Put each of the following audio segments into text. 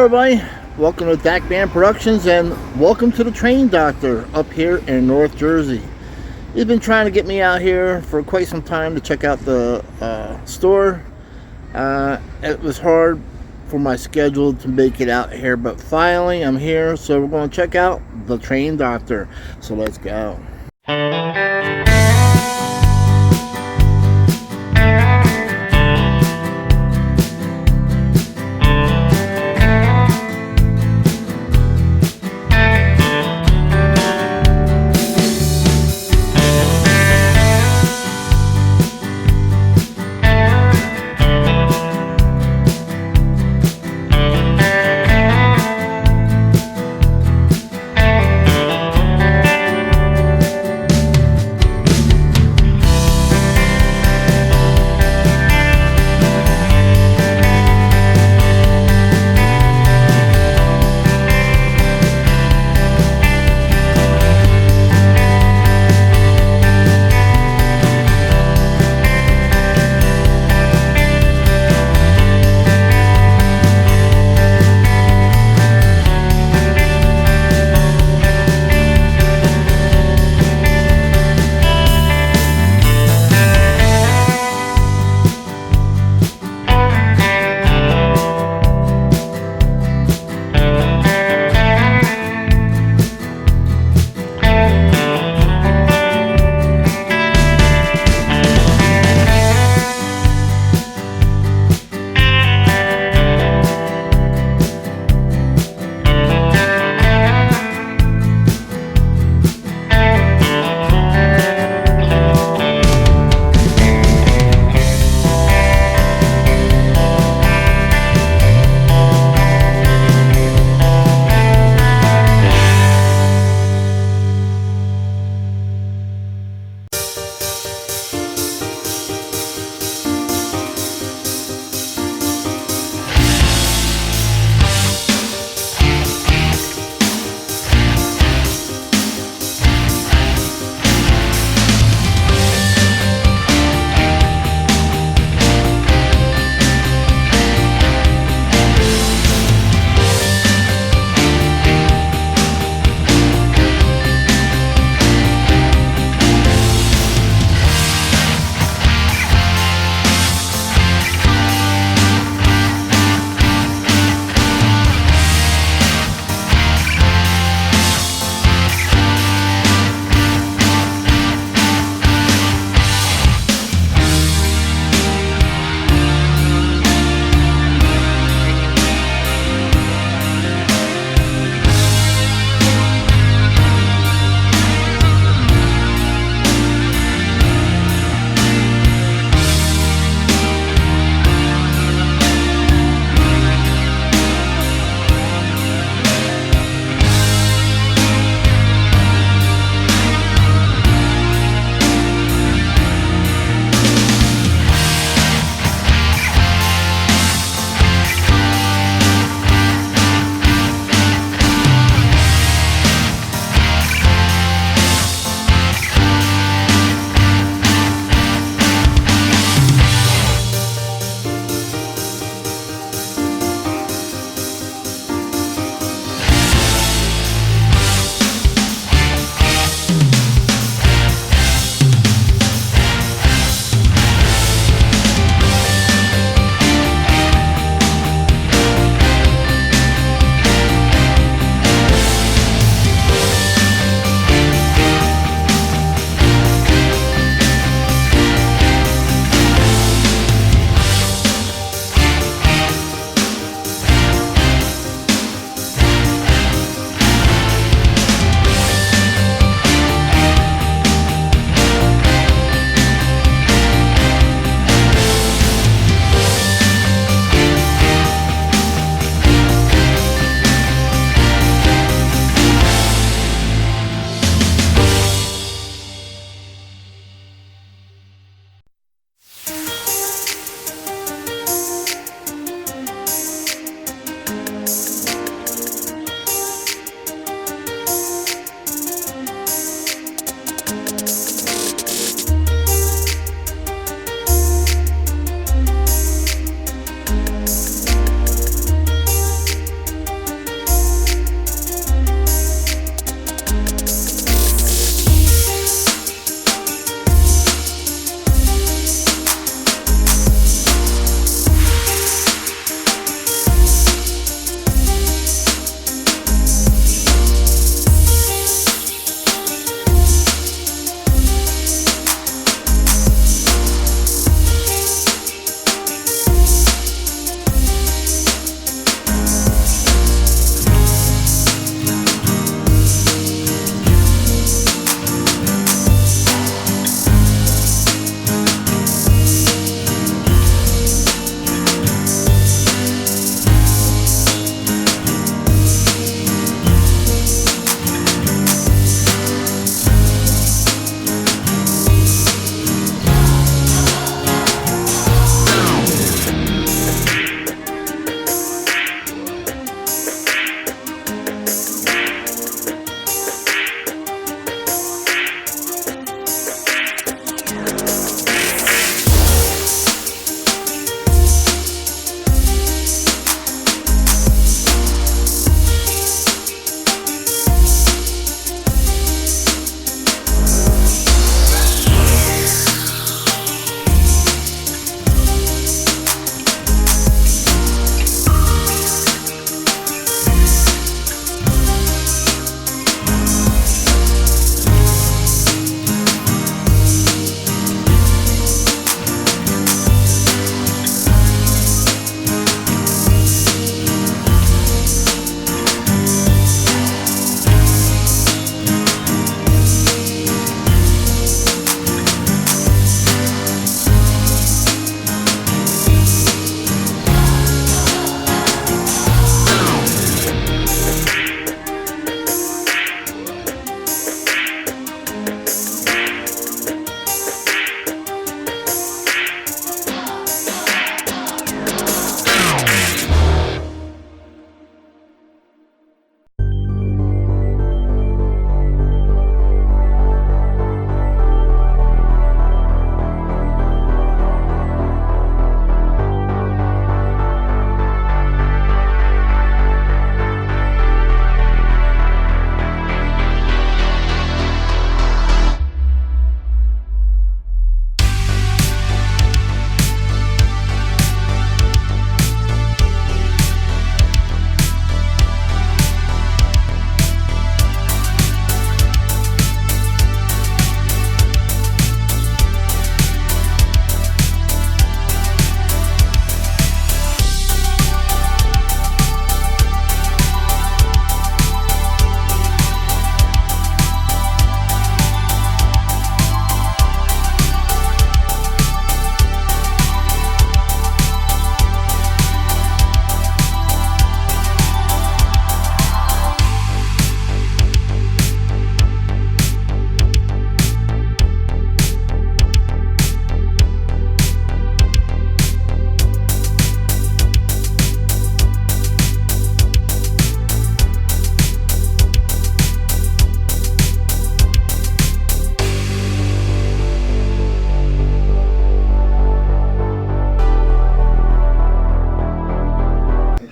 everybody, welcome to Dakman Productions and welcome to the Train Doctor up here in North Jersey. He's been trying to get me out here for quite some time to check out the store. It was hard for my schedule to make it out here, but finally I'm here, so we're going to check out the Train Doctor. So let's go.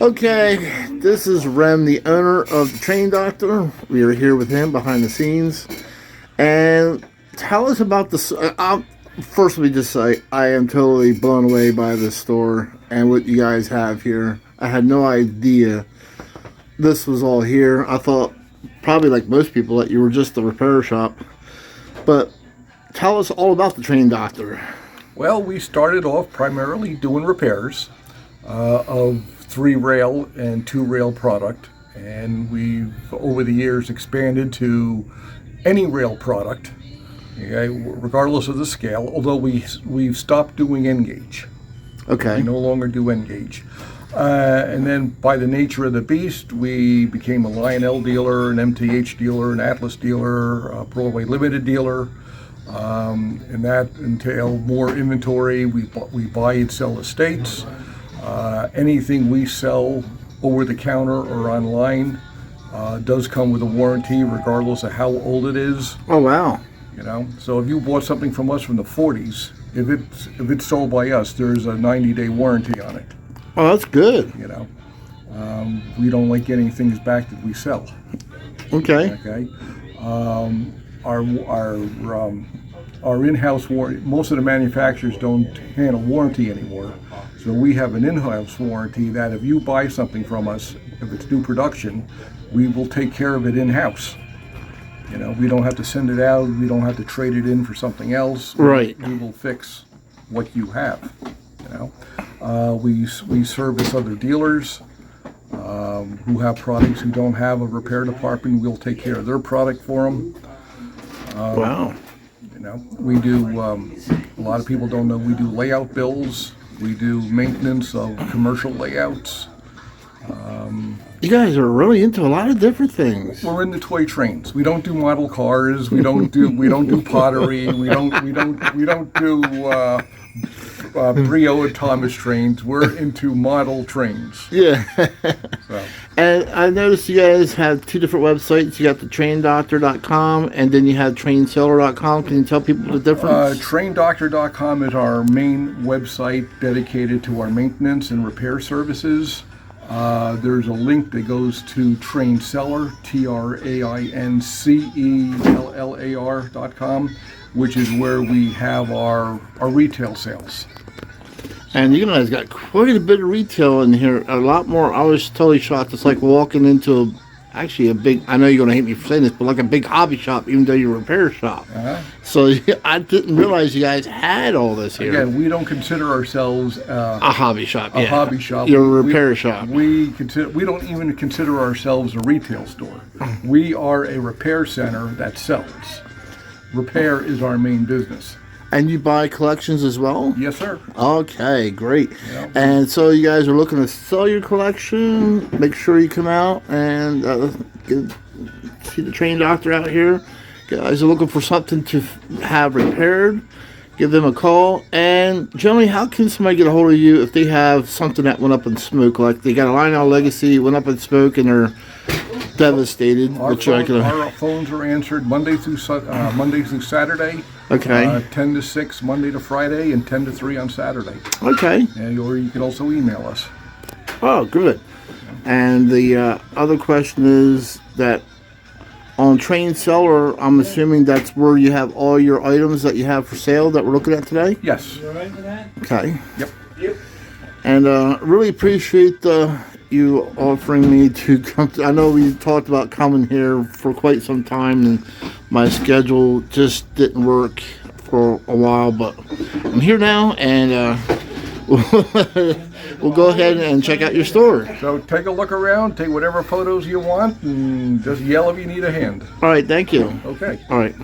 Okay, this is Rem, the owner of the Train Doctor. We are here with him behind the scenes. And tell us about this. First, let me just say, I am totally blown away by this store and what you guys have here. I had no idea this was all here. I thought, probably like most people, that you were just a repair shop. But tell us all about the Train Doctor. Well, we started off primarily doing repairs of 3-rail and 2-rail product, and we've over the years expanded to any rail product, okay, regardless of the scale. Although we've stopped doing N-gauge. Okay. We no longer do N-gauge. And then by the nature of the beast, we became a Lionel dealer, an MTH dealer, an Atlas dealer, a Broadway Limited dealer. And that entailed more inventory. We buy and sell estates. Anything we sell over the counter or online does come with a warranty, regardless of how old it is. Oh, wow. You know, so if you bought something from us from the 40s, if it's sold by us, there's a 90-day warranty on it. Oh, that's good. You know, we don't like getting things back that we sell. Okay. Okay. Our in-house warranty, most of the manufacturers don't handle warranty anymore. So we have an in-house warranty that if you buy something from us, if it's new production, we will take care of it in-house. You know, we don't have to send it out. We don't have to trade it in for something else. Right. We will fix what you have. You know, we service other dealers who have products who don't have a repair department. We'll take care of their product for them. Wow. You know, we do. A lot of people don't know we do layout bills. We do maintenance of commercial layouts. You guys are really into a lot of different things. We're into toy trains. We don't do model cars. We don't do pottery. We don't do Brio and Thomas trains. We're into model trains. Yeah. So. And I noticed you guys have 2 different websites. You got the traindoctor.com and then you have trainseller.com. Can you tell people the difference? Traindoctor.com is our main website dedicated to our maintenance and repair services. There's a link that goes to Trainseller, traincellar.com, which is where we have our retail sales. And you guys got quite a bit of retail in here, a lot more. I was totally shocked. It's like walking into actually a big, I know you're going to hate me for saying this, but like a big hobby shop, even though you're a repair shop. Uh-huh. So I didn't realize you guys had all this here. Again, we don't consider ourselves a hobby shop. A hobby shop. You're a repair shop. We don't even consider ourselves a retail store. We are a repair center that sells. Repair is our main business. And you buy collections as well? Yes, sir. Okay, great. Yep. And so you guys are looking to sell your collection. Make sure you come out and see the Train Doctor out here. Guys are looking for something to have repaired. Give them a call. And generally, how can somebody get a hold of you if they have something that went up in smoke? Like they got a Lionel Legacy, went up in smoke, and they're devastated. Our phones are answered Monday through Saturday. Okay. 10 to 6 Monday to Friday and 10 to 3 on Saturday. Okay. Or you can also email us. Oh, good. And the other question is that on Train Seller, I'm assuming that's where you have all your items that you have for sale that we're looking at today? Yes. Okay. Yep. And really appreciate you offering me to come. I know we talked about coming here for quite some time, and my schedule just didn't work for a while, but I'm here now, and we'll go ahead and check out your store. So take a look around, take whatever photos you want, and just yell if you need a hand. All right, thank you. Okay. All right.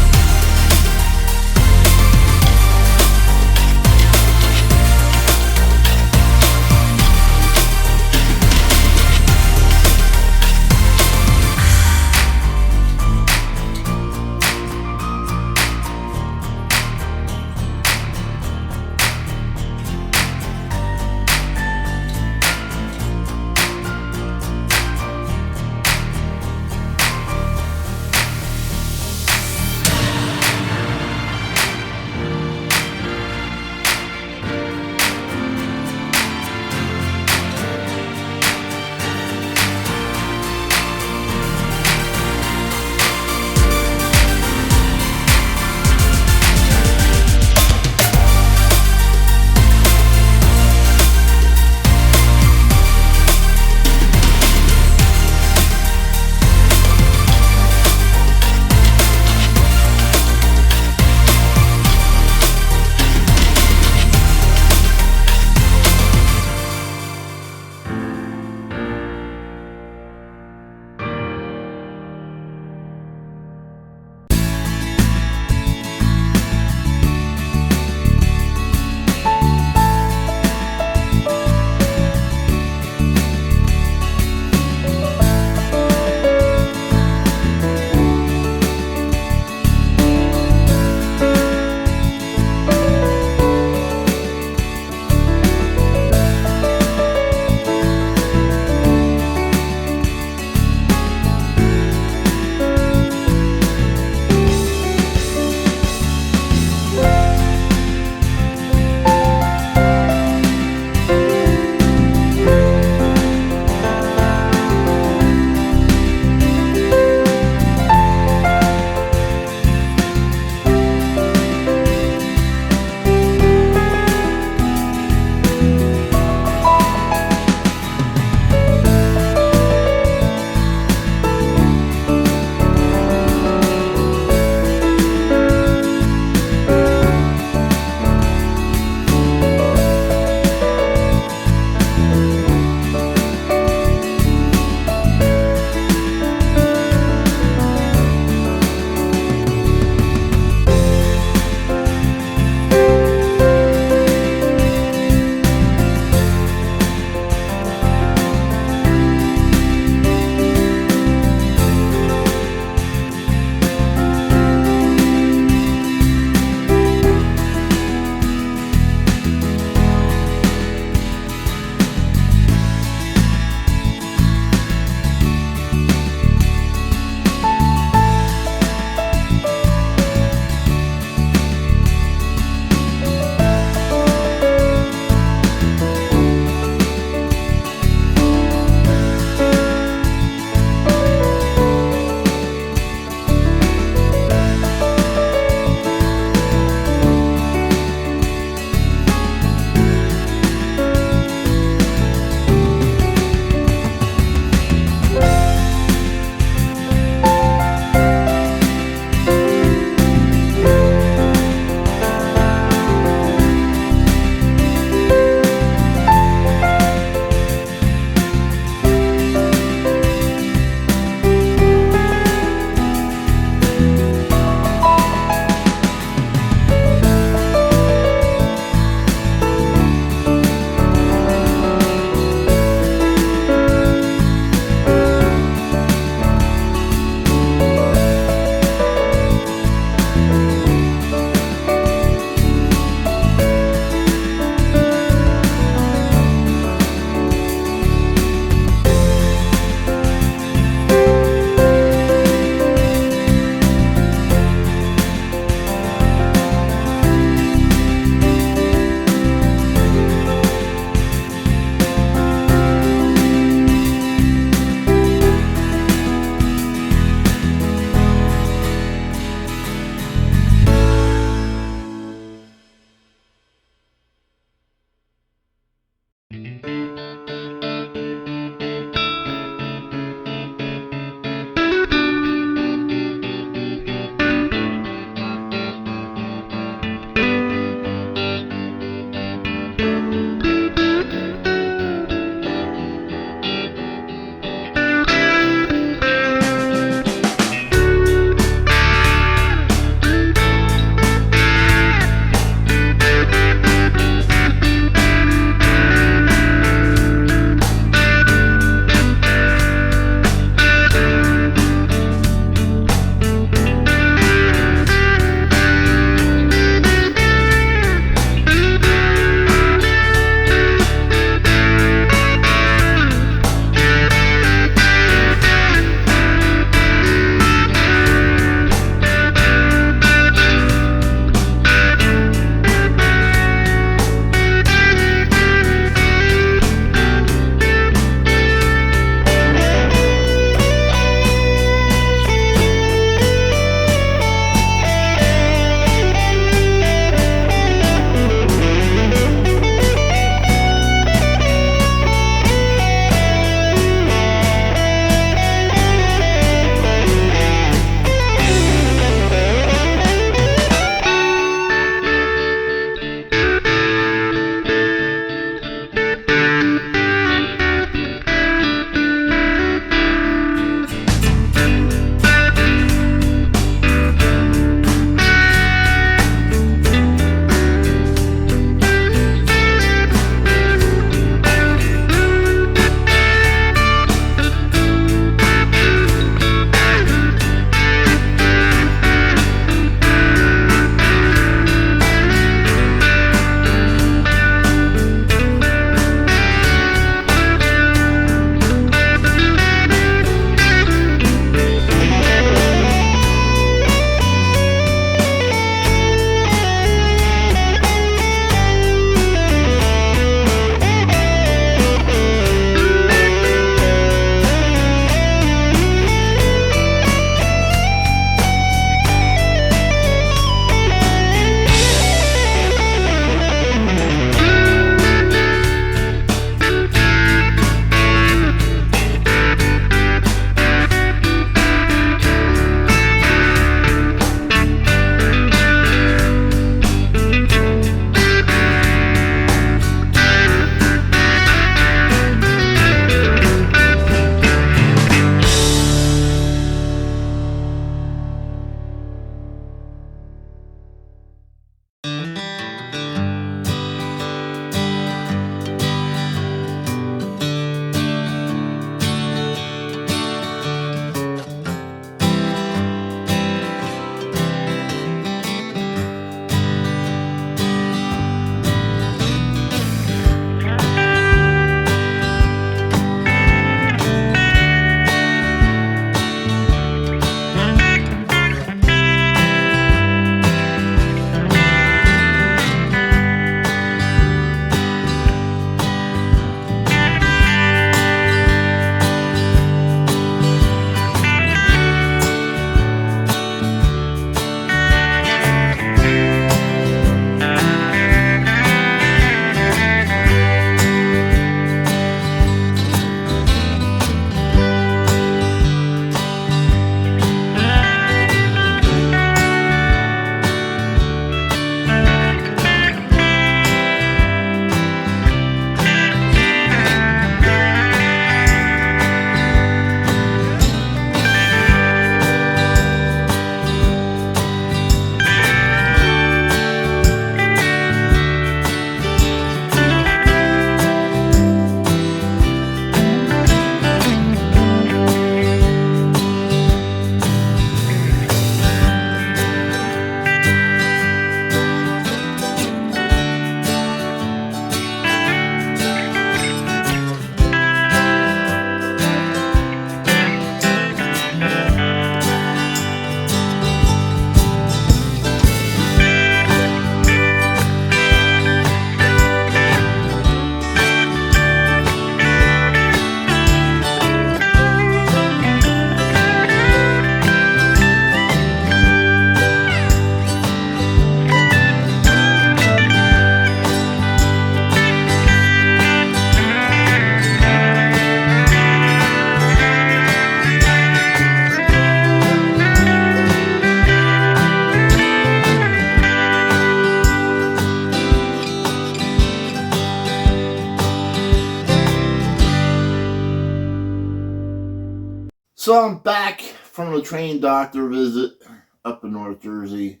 So I'm back from the trained doctor visit up in North Jersey.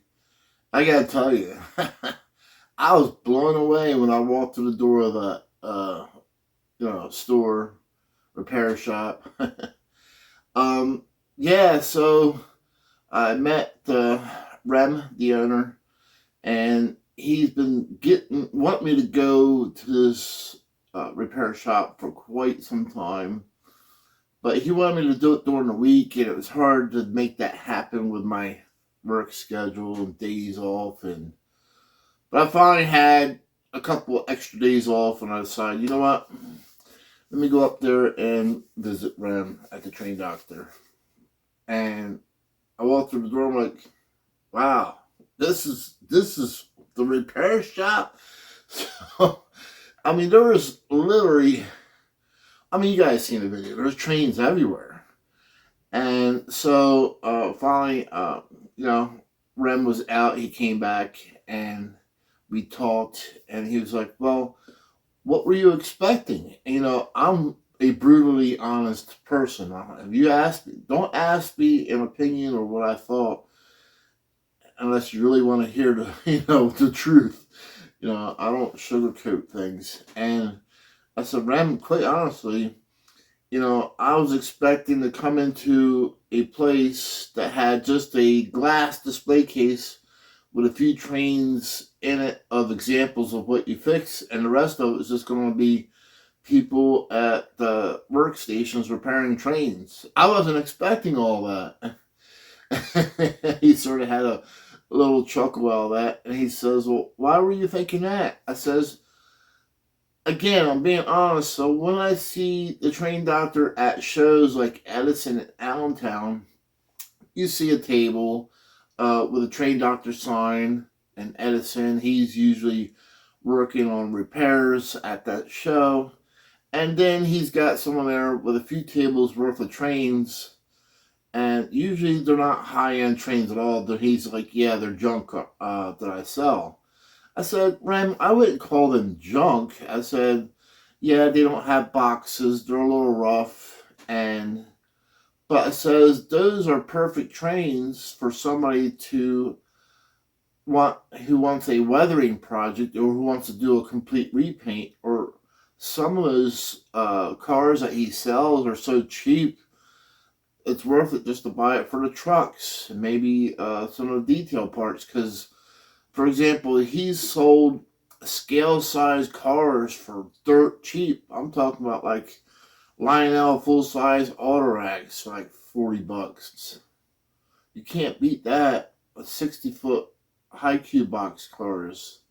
I gotta tell you, I was blown away when I walked through the door of the store repair shop. um, yeah, so I met Rem, the owner, and he's been wanting me to go to this repair shop for quite some time. But he wanted me to do it during the week, and it was hard to make that happen with my work schedule and days off. But I finally had a couple extra days off, and I decided, you know what? Let me go up there and visit Rem at the train doctor. And I walked through the door. I'm like, wow, this is the repair shop. So, I mean, there was literally. I mean, you guys seen the video. There's trains everywhere. And so finally, Rem was out. He came back and we talked. And he was like, well, what were you expecting? And, I'm a brutally honest person. If you ask me, don't ask me an opinion or what I thought unless you really want to hear the truth. I don't sugarcoat things. And I said, Rem, quite honestly, I was expecting to come into a place that had just a glass display case with a few trains in it of examples of what you fix, and the rest of it is just going to be people at the workstations repairing trains. I wasn't expecting all that. He sort of had a little chuckle out of that, and he says, well, why were you thinking that? I says, again, I'm being honest. So when I see the train doctor at shows like Edison and Allentown, you see a table with a train doctor sign. And Edison, he's usually working on repairs at that show. And then he's got someone there with a few tables worth of trains. And usually they're not high-end trains at all. He's like, yeah, they're junk that I sell. I said, Rem, I wouldn't call them junk. I said, yeah, they don't have boxes. They're a little rough. But I says, those are perfect trains for somebody who wants a weathering project or who wants to do a complete repaint. Or some of those cars that he sells are so cheap, it's worth it just to buy it for the trucks and maybe some of the detail parts. Because for example, he's sold scale-size cars for dirt cheap. I'm talking about like Lionel full-size auto rags for like $40. You can't beat that. A 60-foot high cube box cars,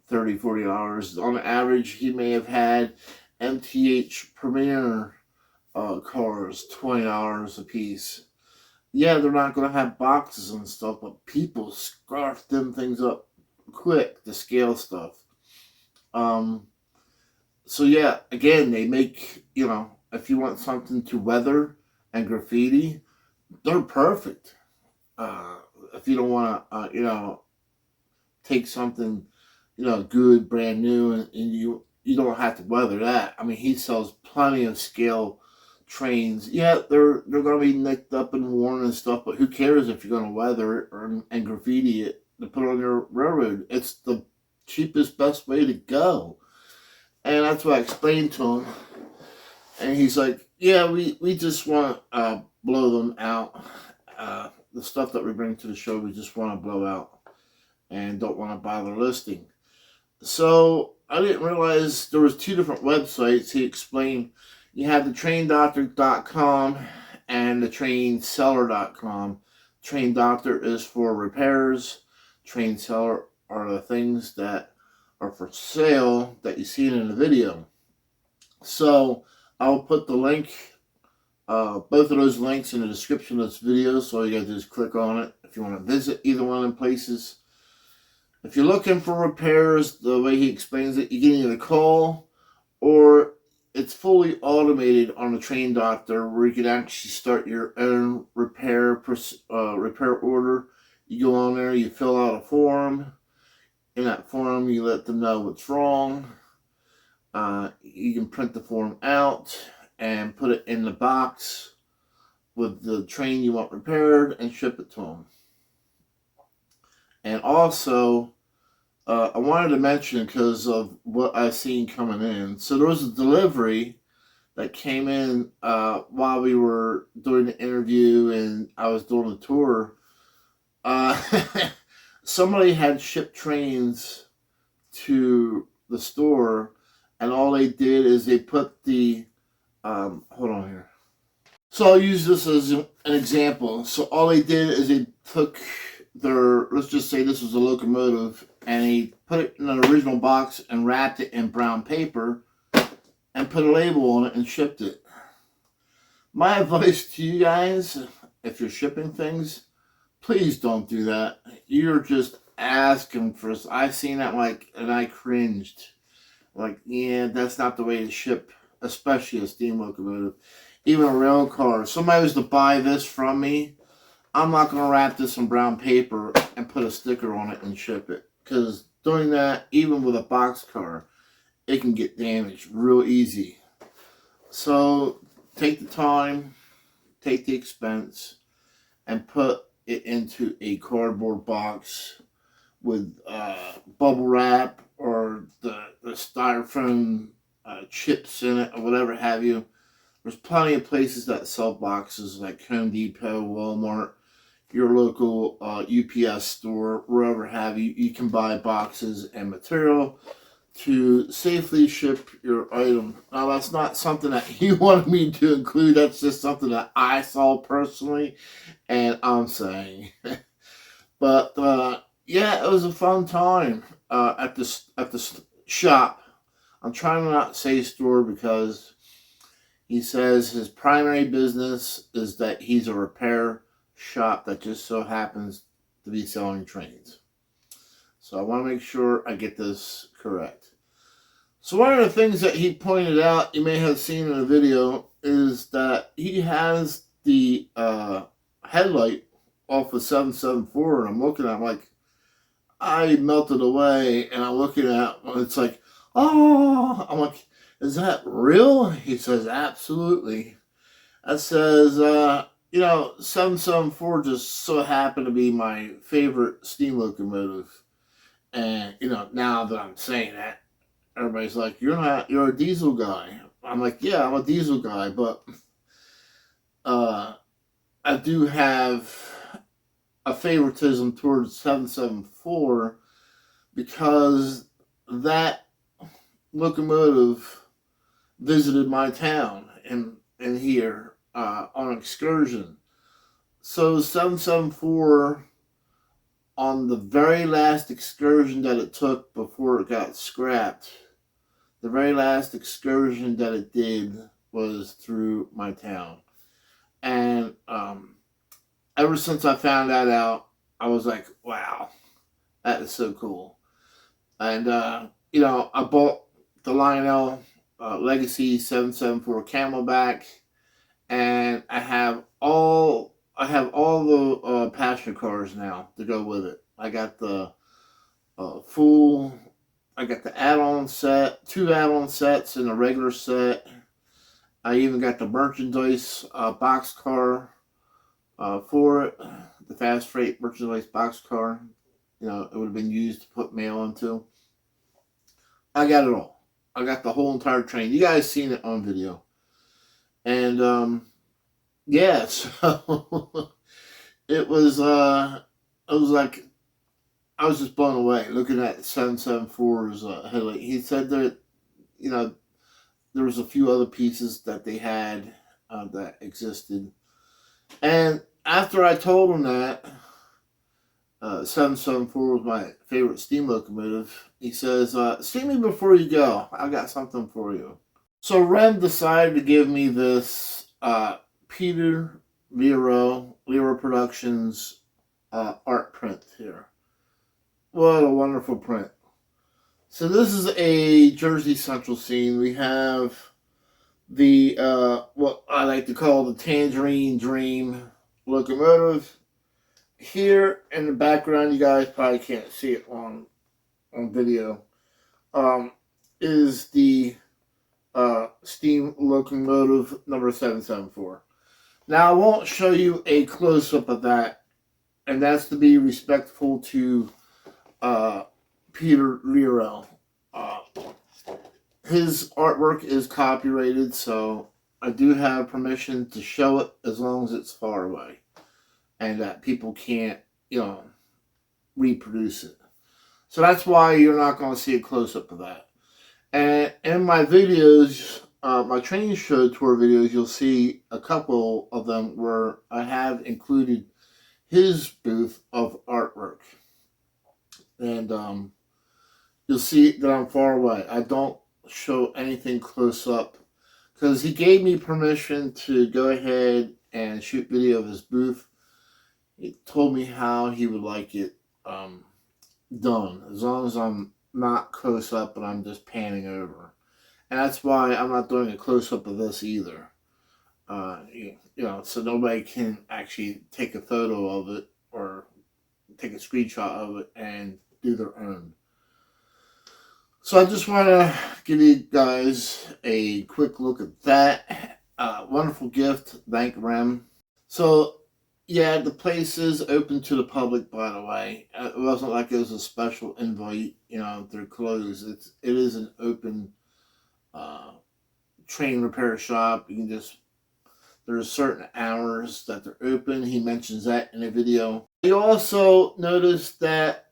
$30-$40. On average, he may have had MTH Premier cars, $20 a piece. Yeah, they're not going to have boxes and stuff, but people scarf them things up quick to scale stuff. So yeah, again, they make, if you want something to weather and graffiti, they're perfect. If you don't want to, take something, good, brand new, and you don't have to weather that. I mean, he sells plenty of scale trains. Yeah, they're going to be nicked up and worn and stuff, but who cares if you're going to weather it and graffiti it to put on your railroad? It's the cheapest, best way to go. And that's what I explained to him. And he's like, yeah, we just want to blow them out. The stuff that we bring to the show, we just want to blow out and don't want to bother listing. So I didn't realize there was two different websites. He explained you have the traindoctor.com and the trainseller.com. Train Doctor is for repairs. Train Seller are the things that are for sale that you see in the video. So I'll put the link, both of those links in the description of this video. So all you gotta do is click on it if you want to visit either one of them places. If you're looking for repairs, the way he explains it, you can either call or it's fully automated on the Train Doctor where you can actually start your own repair order. You go on there, you fill out a form. In that form, you let them know what's wrong. You can print the form out and put it in the box with the train you want repaired and ship it to them. And also, I wanted to mention because of what I've seen coming in. So there was a delivery that came in while we were doing the interview and I was doing the tour. Uh, somebody had shipped trains to the store, and all they did is they put the hold on here. So I'll use this as an example. So all they did is they took their, let's just say this was a locomotive, and he put it in an original box and wrapped it in brown paper and put a label on it and shipped it. My advice to you guys, if you're shipping things, please don't do that. You're just asking for, I've seen that and I cringed. Like, yeah, that's not the way to ship, especially a steam locomotive. Even a rail car. If somebody was to buy this from me, I'm not going to wrap this in brown paper and put a sticker on it and ship it. Because doing that, even with a box car, it can get damaged real easy. So take the time, take the expense, and put it into a cardboard box with bubble wrap or the styrofoam chips in it or whatever have you. There's plenty of places that sell boxes like Home Depot, Walmart, your local UPS store, wherever have you. You can buy boxes and material to safely ship your item. Now, that's not something that you wanted me to include. That's just something that I saw personally, and I'm saying. But yeah, it was a fun time at the shop. I'm trying to not say store because he says his primary business is that he's a repair shop that just so happens to be selling trains. So I want to make sure I get this correct. So one of the things that he pointed out, you may have seen in the video, is that he has the headlight off of 774, and I'm looking at it, I'm like, I melted away, and I'm looking at it, and it's like, oh, I'm like, is that real? He says, absolutely. That says, 774 just so happened to be my favorite steam locomotive. And, now that I'm saying that, everybody's like, you're a diesel guy. I'm like, yeah, I'm a diesel guy, but I do have a favoritism towards 774 because that locomotive visited my town in here on excursion. So 774 on the very last excursion that it took before it got scrapped, the very last excursion that it did was through my town. And ever since I found that out, I was like, wow, that is so cool. And, I bought the Lionel Legacy 774 Camelback, and I have all the passenger cars now to go with it. I got the I got the add-on set, 2 add-on sets and a regular set. I even got the merchandise box car for it, the fast freight merchandise box car. It would have been used to put mail into. I got it all. I got the whole entire train. You guys seen it on video. And yeah, so it was like I was just blown away looking at 774's headlight. He said that there was a few other pieces that they had that existed, and after I told him that 774 was my favorite steam locomotive, he says, see me before you go. I got something for you. So Rem decided to give me this Peter Lero Productions art print here. What a wonderful print. So this is a Jersey Central scene. We have the what I like to call the Tangerine Dream locomotive. Here in the background, you guys probably can't see it on video, is the steam locomotive number 774. Now I won't show you a close-up of that, and that's to be respectful to uh, Peter Lero. Uh, his artwork is copyrighted, so I do have permission to show it as long as it's far away and that people can't, reproduce it. So that's why you're not going to see a close-up of that. And in my videos, my training show tour videos, you'll see a couple of them where I have included his booth of artwork. And you'll see that I'm far away. I don't show anything close up because he gave me permission to go ahead and shoot video of his booth. He told me how he would like it done, as long as I'm not close up and I'm just panning over. And that's why I'm not doing a close up of this either. So nobody can actually take a photo of it or take a screenshot of it and do their own. So I just want to give you guys a quick look at that. Wonderful gift. Thank Rem. So, yeah, the place is open to the public, by the way. It wasn't like it was a special invite, they're closed. It is an open train repair shop. You can there's certain hours that they're open. He mentions that in a video. You also noticed that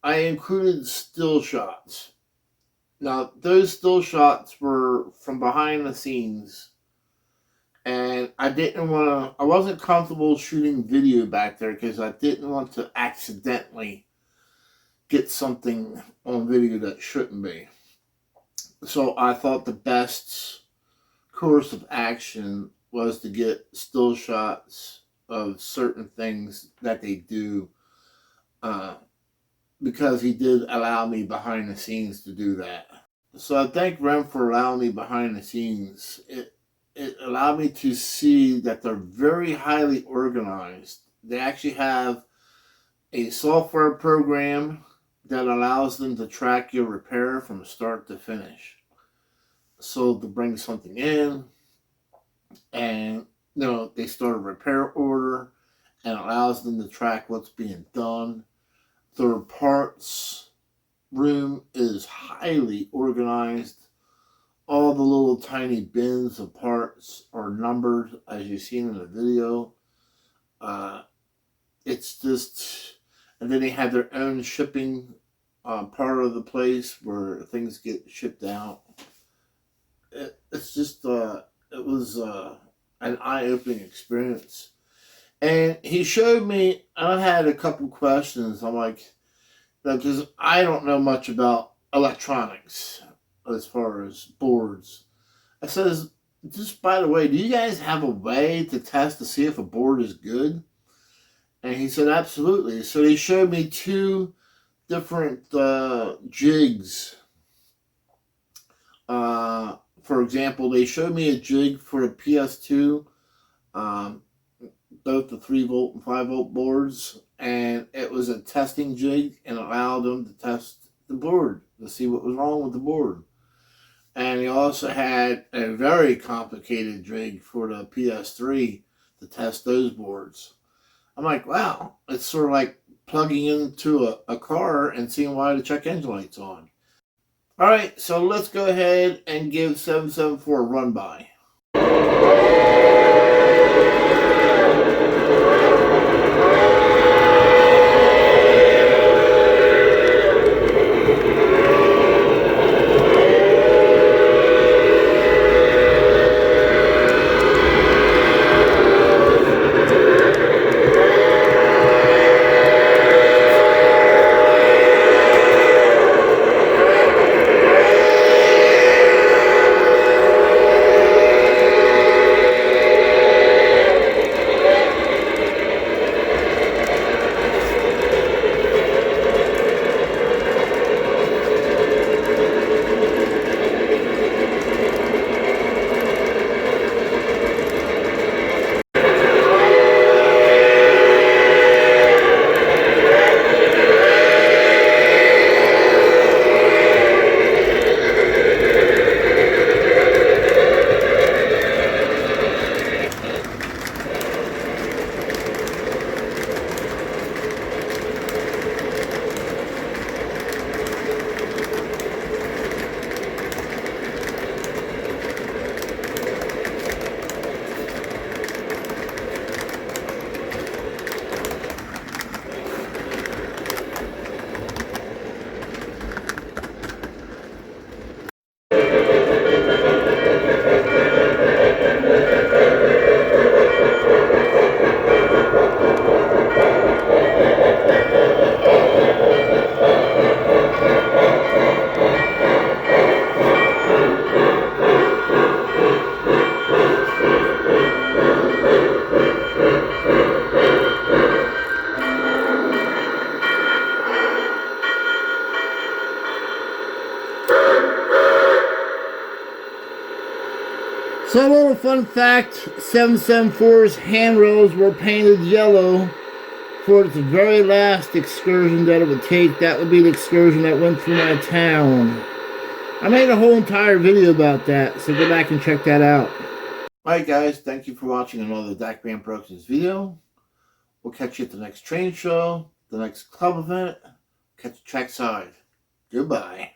I included still shots. Now, those still shots were from behind the scenes. And I wasn't comfortable shooting video back there because I didn't want to accidentally get something on video that shouldn't be. So I thought the best course of action was to get still shots of certain things that they do, because he did allow me behind the scenes to do that. So I thank Rem for allowing me behind the scenes. It allowed me to see that they're very highly organized. They actually have a software program that allows them to track your repair from start to finish. So to bring something in and they start a repair order and allows them to track what's being done. Their parts room is highly organized. All the little tiny bins of parts are numbered, as you've seen in the video. It's just, and then they have their own shipping part of the place where things get shipped out. It's just, it was an eye-opening experience. And he showed me, I had a couple questions. I'm like, because I don't know much about electronics as far as boards. I says, just by the way, do you guys have a way to test to see if a board is good? And he said, absolutely. So he showed me two different jigs. For example, they showed me a jig for a PS2, both the 3-volt and 5-volt boards, and it was a testing jig and allowed them to test the board to see what was wrong with the board. And he also had a very complicated jig for the PS3 to test those boards. I'm like, wow, it's sort of like plugging into a car and seeing why the check engine light's on. All right, so let's go ahead and give 774 a run by. So a little fun fact, 774's handrails were painted yellow for its very last excursion that it would take. That would be the excursion that went through my town. I made a whole entire video about that, so go back and check that out. Alright guys, thank you for watching another Dakman Productions video. We'll catch you at the next train show, the next club event. Catch you trackside. Goodbye.